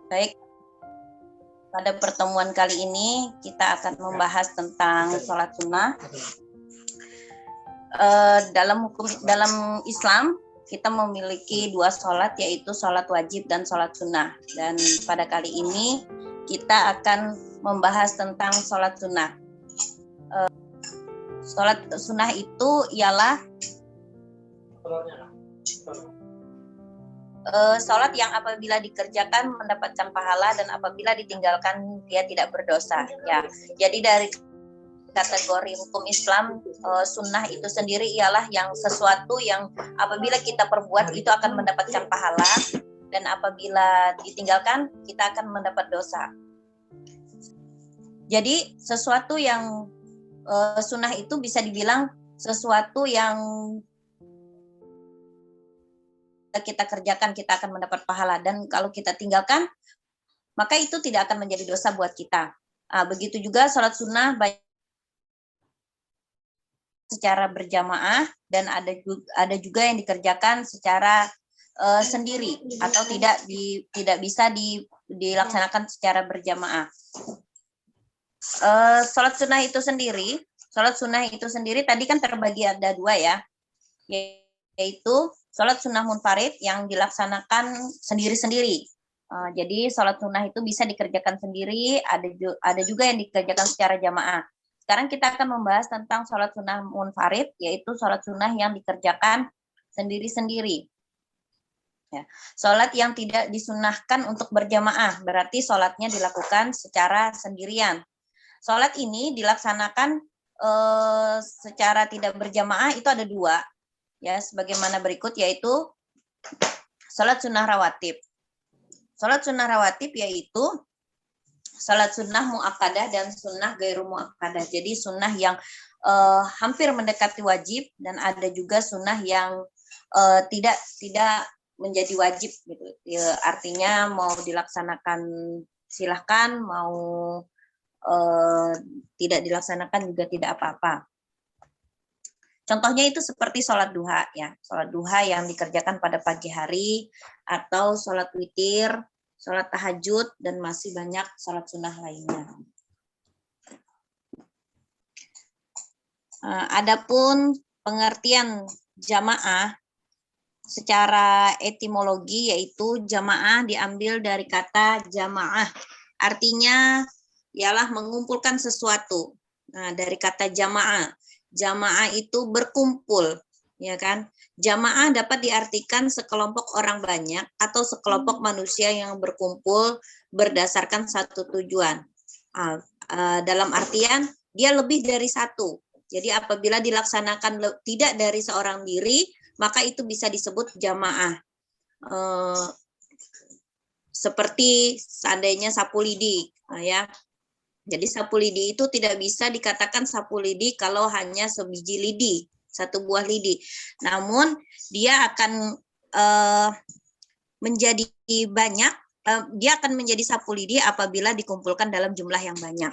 Baik, pada pertemuan kali ini kita akan membahas tentang sholat sunnah. Dalam Islam kita memiliki dua sholat, yaitu sholat wajib dan sholat sunnah. Dan pada kali ini kita akan membahas tentang sholat sunnah. Sholat sunnah itu ialah sholat yang apabila dikerjakan mendapatkan pahala dan apabila ditinggalkan dia tidak berdosa. Ya, jadi dari kategori hukum Islam, sunnah itu sendiri ialah yang sesuatu yang apabila kita perbuat itu akan mendapatkan pahala dan apabila ditinggalkan kita akan mendapat dosa. Jadi sesuatu yang sunnah itu bisa dibilang sesuatu yang kita kerjakan kita akan mendapat pahala, dan kalau kita tinggalkan maka itu tidak akan menjadi dosa buat kita. Begitu juga sholat sunnah baik secara berjamaah dan ada juga yang dikerjakan secara sendiri atau tidak bisa dilaksanakan secara berjamaah. Sholat sunnah itu sendiri tadi kan terbagi ada dua ya, yaitu sholat sunnah munfarid yang dilaksanakan sendiri-sendiri. Jadi sholat sunnah itu bisa dikerjakan sendiri, ada juga yang dikerjakan secara jamaah. Sekarang kita akan membahas tentang sholat sunnah munfarid, yaitu sholat sunnah yang dikerjakan sendiri-sendiri. Ya. Sholat yang tidak disunnahkan untuk berjamaah, berarti sholatnya dilakukan secara sendirian. Sholat ini dilaksanakan secara tidak berjamaah itu ada dua. Ya, sebagaimana berikut, yaitu sholat sunnah rawatib. Sholat sunnah rawatib yaitu sholat sunnah muakkadah dan sunnah gairu muakkadah. Jadi sunnah yang hampir mendekati wajib dan ada juga sunnah yang tidak menjadi wajib gitu. Ya, artinya mau dilaksanakan silahkan, mau tidak dilaksanakan juga tidak apa-apa. Contohnya itu seperti sholat duha ya, sholat duha yang dikerjakan pada pagi hari atau sholat witir, sholat tahajud, dan masih banyak sholat sunnah lainnya. Adapun pengertian jamaah secara etimologi, yaitu jamaah diambil dari kata jamaah, artinya ialah mengumpulkan sesuatu. Nah, dari kata jamaah. Jamaah itu berkumpul, ya kan? Jamaah dapat diartikan sekelompok orang banyak atau sekelompok manusia yang berkumpul berdasarkan satu tujuan. Dalam artian dia lebih dari satu. Jadi apabila dilaksanakan tidak dari seorang diri, maka itu bisa disebut jamaah. Seperti seandainya sapu lidi, ya. Jadi sapu lidi itu tidak bisa dikatakan sapu lidi kalau hanya sebiji lidi, satu buah lidi. Namun dia akan menjadi banyak, dia akan menjadi sapu lidi apabila dikumpulkan dalam jumlah yang banyak.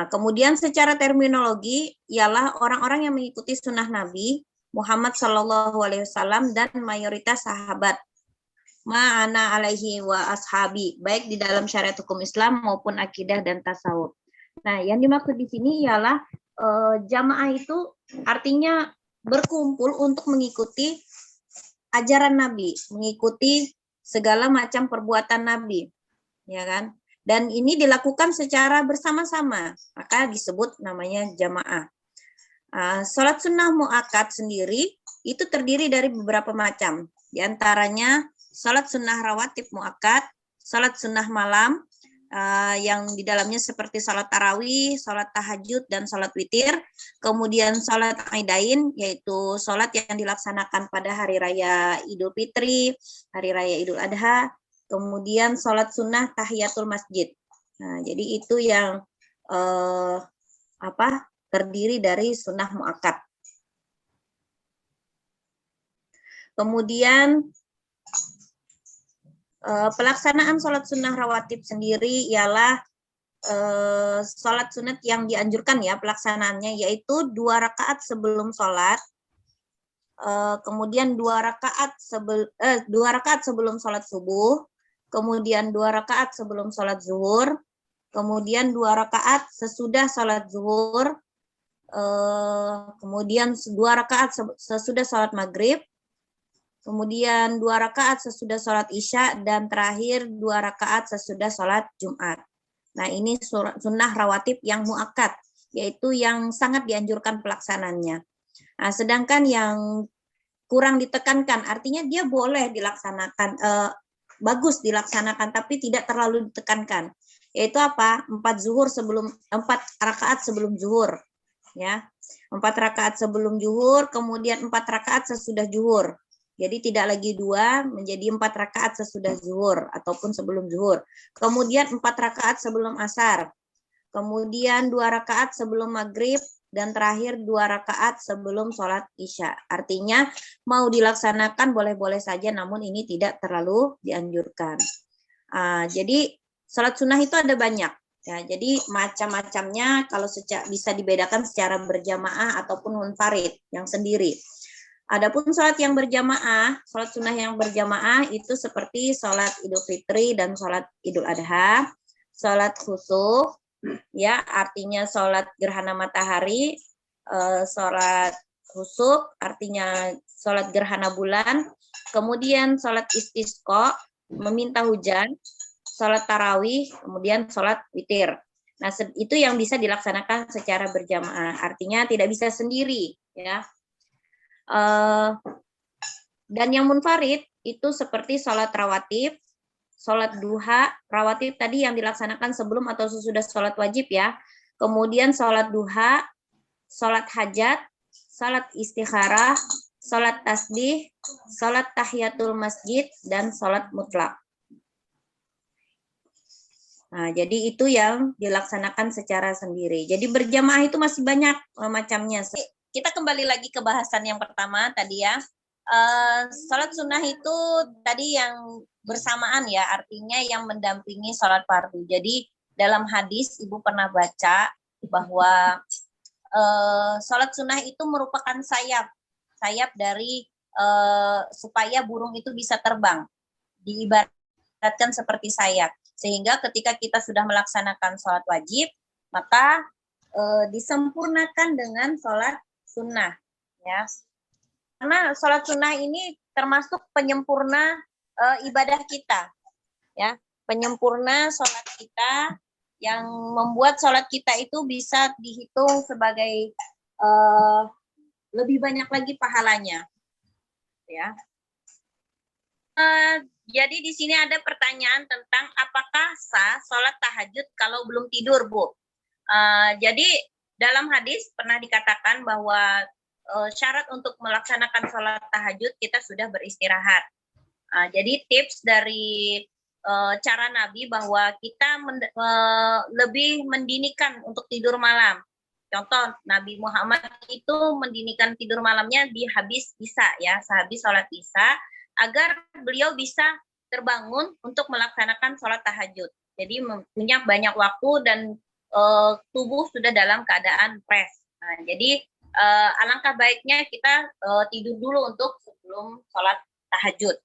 Kemudian secara terminologi ialah orang-orang yang mengikuti sunnah Nabi Muhammad SAW dan mayoritas sahabat ma'ana alaihi wa ashabi, baik di dalam syariat hukum Islam maupun akidah dan tasawuf. Nah, yang dimaksud di sini ialah jamaah itu artinya berkumpul untuk mengikuti ajaran Nabi, mengikuti segala macam perbuatan Nabi, ya kan? Dan ini dilakukan secara bersama-sama, maka disebut namanya jamaah. Sholat sunnah muakkad sendiri itu terdiri dari beberapa macam, di antaranya sholat sunnah rawatib muakkad, sholat sunnah malam yang di dalamnya seperti sholat tarawih, sholat tahajud, dan sholat witir. Kemudian sholat aidain, yaitu sholat yang dilaksanakan pada hari raya Idul Fitri, hari raya Idul Adha. Kemudian sholat sunnah tahiyatul masjid. Nah, jadi itu yang terdiri dari sunnah muakkad. Kemudian pelaksanaan sholat sunnah rawatib sendiri ialah sholat sunat yang dianjurkan ya pelaksanaannya, yaitu 2 rakaat sebelum sholat, kemudian 2 rakaat sebelum sholat subuh, kemudian 2 rakaat sebelum sholat zuhur, kemudian 2 rakaat sesudah sholat zuhur, kemudian 2 rakaat sesudah sholat maghrib, kemudian 2 rakaat sesudah sholat isya, dan terakhir 2 rakaat sesudah sholat Jumat. Nah, ini sunnah rawatib yang muakkad, yaitu yang sangat dianjurkan pelaksananya. Nah, sedangkan yang kurang ditekankan, artinya dia boleh dilaksanakan, bagus dilaksanakan, tapi tidak terlalu ditekankan. Yaitu apa? 4 rakaat sebelum zuhur, ya. 4 rakaat sebelum zuhur, kemudian 4 rakaat sesudah zuhur. Jadi tidak lagi 2, menjadi 4 rakaat sesudah zuhur ataupun sebelum zuhur. Kemudian 4 rakaat sebelum asar. Kemudian 2 rakaat sebelum maghrib, dan terakhir 2 rakaat sebelum sholat isya. Artinya mau dilaksanakan boleh-boleh saja, namun ini tidak terlalu dianjurkan. Jadi sholat sunnah itu ada banyak. Ya, jadi macam-macamnya kalau bisa dibedakan secara berjamaah ataupun munfarid yang sendiri. Adapun sholat yang berjamaah, sholat sunnah yang berjamaah itu seperti sholat Idul Fitri dan sholat Idul Adha, sholat khusuf, ya artinya sholat gerhana matahari, sholat khusuf artinya sholat gerhana bulan, kemudian sholat istisqa, meminta hujan, sholat tarawih, kemudian sholat witir. Nah, itu yang bisa dilaksanakan secara berjamaah, artinya tidak bisa sendiri, ya. Dan yang munfarid itu seperti sholat rawatib, sholat duha, rawatib tadi yang dilaksanakan sebelum atau sesudah sholat wajib, ya. Kemudian sholat duha, sholat hajat, sholat istikharah, sholat tasbih, sholat tahiyatul masjid, dan sholat mutlak. Nah, jadi itu yang dilaksanakan secara sendiri. Jadi berjamaah itu masih banyak macamnya. Kita kembali lagi ke bahasan yang pertama tadi, ya. Sholat sunnah itu tadi yang bersamaan, ya, artinya yang mendampingi sholat fardu. Jadi dalam hadis Ibu pernah baca bahwa sholat sunnah itu merupakan sayap dari supaya burung itu bisa terbang, diibaratkan seperti sayap, sehingga ketika kita sudah melaksanakan sholat wajib, maka disempurnakan dengan sholat sunnah, ya. Karena sholat sunnah ini termasuk penyempurna ibadah kita, ya, penyempurna sholat kita, yang membuat sholat kita itu bisa dihitung sebagai lebih banyak lagi pahalanya, ya. Jadi di sini ada pertanyaan tentang apakah sah sholat tahajud kalau belum tidur, Bu. Jadi dalam hadis pernah dikatakan bahwa syarat untuk melaksanakan sholat tahajud kita sudah beristirahat. Jadi tips dari cara Nabi bahwa kita lebih mendinikan untuk tidur malam. Contoh, Nabi Muhammad itu mendinikan tidur malamnya di habis isya, ya, sehabis sholat isya, agar beliau bisa terbangun untuk melaksanakan sholat tahajud. Jadi punya banyak waktu dan tubuh sudah dalam keadaan fresh. Nah, jadi alangkah baiknya kita tidur dulu untuk sebelum sholat tahajud.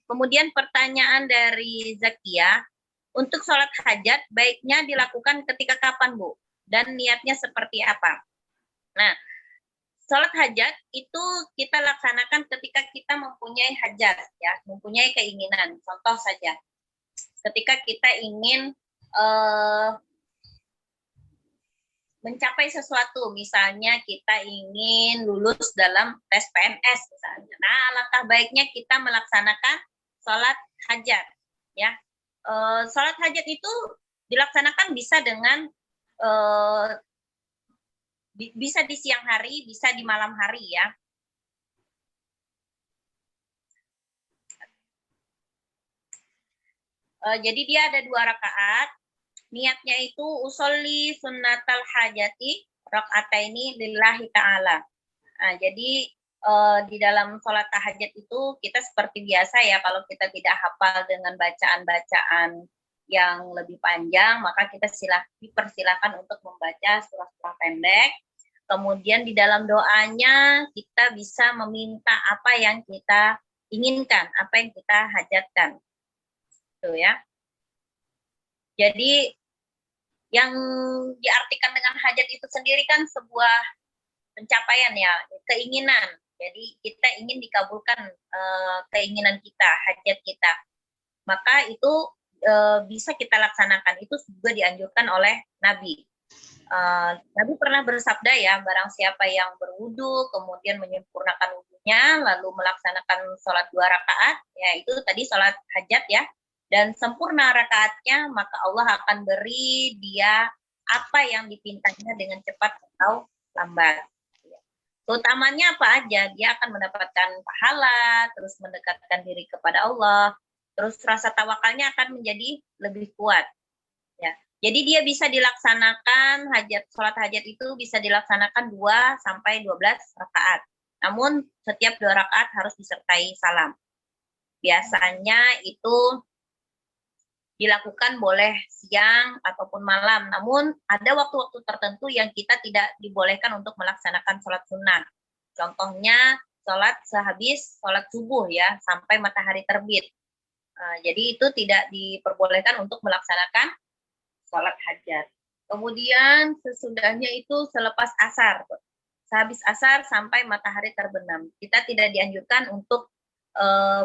Kemudian pertanyaan dari Zakia, untuk sholat hajat baiknya dilakukan ketika kapan, Bu? Dan niatnya seperti apa? Nah, sholat hajat itu kita laksanakan ketika kita mempunyai hajat, ya, mempunyai keinginan. Contoh saja, ketika kita ingin mencapai sesuatu, misalnya kita ingin lulus dalam tes PNS misalnya. Nah, alangkah baiknya kita melaksanakan sholat hajat, ya. Sholat hajat itu dilaksanakan bisa dengan bisa di siang hari, bisa di malam hari, ya. Jadi dia ada 2 rakaat. Niatnya itu usolli sunnatal hajati rakaataini lillahi ta'ala. Nah, jadi di dalam sholat tahajud itu kita seperti biasa, ya, kalau kita tidak hafal dengan bacaan-bacaan yang lebih panjang, maka kita dipersilakan untuk membaca surah-surah pendek. Kemudian di dalam doanya kita bisa meminta apa yang kita inginkan, apa yang kita hajatkan. Tuh ya. Jadi yang diartikan dengan hajat itu sendiri kan sebuah pencapaian ya, keinginan. Jadi kita ingin dikabulkan keinginan kita, hajat kita. Maka itu bisa kita laksanakan. Itu juga dianjurkan oleh Nabi. Nabi pernah bersabda ya, barang siapa yang berwudu, kemudian menyempurnakan wudunya, lalu melaksanakan sholat 2 rakaat, ya itu tadi sholat hajat ya, dan sempurna rakaatnya, maka Allah akan beri dia apa yang dipintanya dengan cepat atau lambat. Utamanya apa aja? Dia akan mendapatkan pahala, terus mendekatkan diri kepada Allah, terus rasa tawakalnya akan menjadi lebih kuat. Ya. Jadi dia bisa dilaksanakan sholat hajat itu bisa dilaksanakan 2 sampai 12 rakaat. Namun setiap 2 rakaat harus disertai salam. Biasanya itu dilakukan boleh siang ataupun malam. Namun ada waktu-waktu tertentu yang kita tidak dibolehkan untuk melaksanakan sholat sunnah. Contohnya sholat sehabis sholat subuh ya, sampai matahari terbit. Jadi itu tidak diperbolehkan untuk melaksanakan sholat hajat. Kemudian sesudahnya itu selepas asar. Sehabis asar sampai matahari terbenam. Kita tidak dianjurkan untuk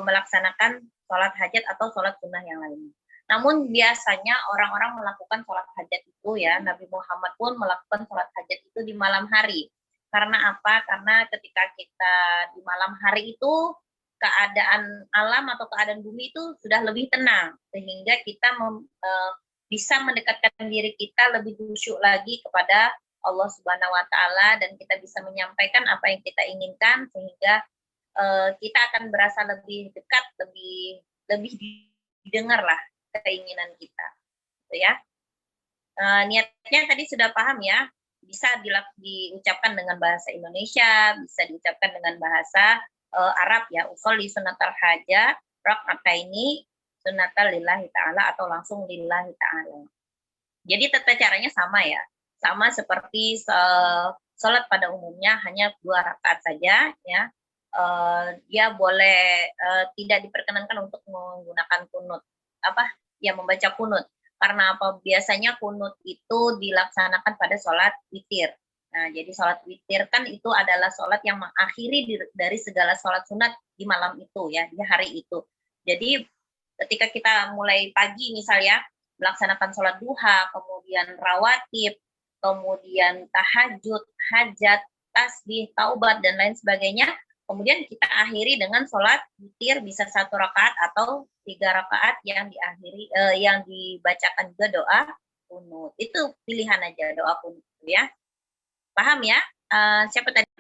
melaksanakan sholat hajat atau sholat sunnah yang lain. Namun biasanya orang-orang melakukan sholat hajat itu ya, Nabi Muhammad pun melakukan sholat hajat itu di malam hari. Karena apa? Karena ketika kita di malam hari itu keadaan alam atau keadaan bumi itu sudah lebih tenang. Sehingga kita bisa mendekatkan diri kita lebih khusyuk lagi kepada Allah Subhanahu wa taala dan kita bisa menyampaikan apa yang kita inginkan sehingga kita akan berasa lebih dekat, lebih didengar lah keinginan kita. Gitu ya. Niatnya tadi sudah paham ya. Bisa diucapkan dengan bahasa Indonesia, bisa diucapkan dengan bahasa Arab ya. Usolli sunnatal hajat rak'ataini sunnatal lillahi ta'ala atau langsung lillahi ta'ala. Jadi tata caranya sama ya. Sama seperti sholat pada umumnya hanya 2 rakaat saja ya. Dia boleh tidak diperkenankan untuk menggunakan kunut. Membaca kunut. Karena apa? Biasanya kunut itu dilaksanakan pada sholat witir. Nah, jadi sholat witir kan itu adalah sholat yang mengakhiri dari segala sholat sunat di malam itu ya, di hari itu. Jadi ketika kita mulai pagi misalnya melaksanakan sholat duha, kemudian rawatib, kemudian tahajud, hajat, tasbih, taubat, dan lain sebagainya, kemudian kita akhiri dengan sholat witir bisa 1 rakaat atau 3 rakaat yang diakhiri yang dibacakan juga doa kunut. Itu pilihan aja doa kunut ya. Paham ya? Siapa tadi?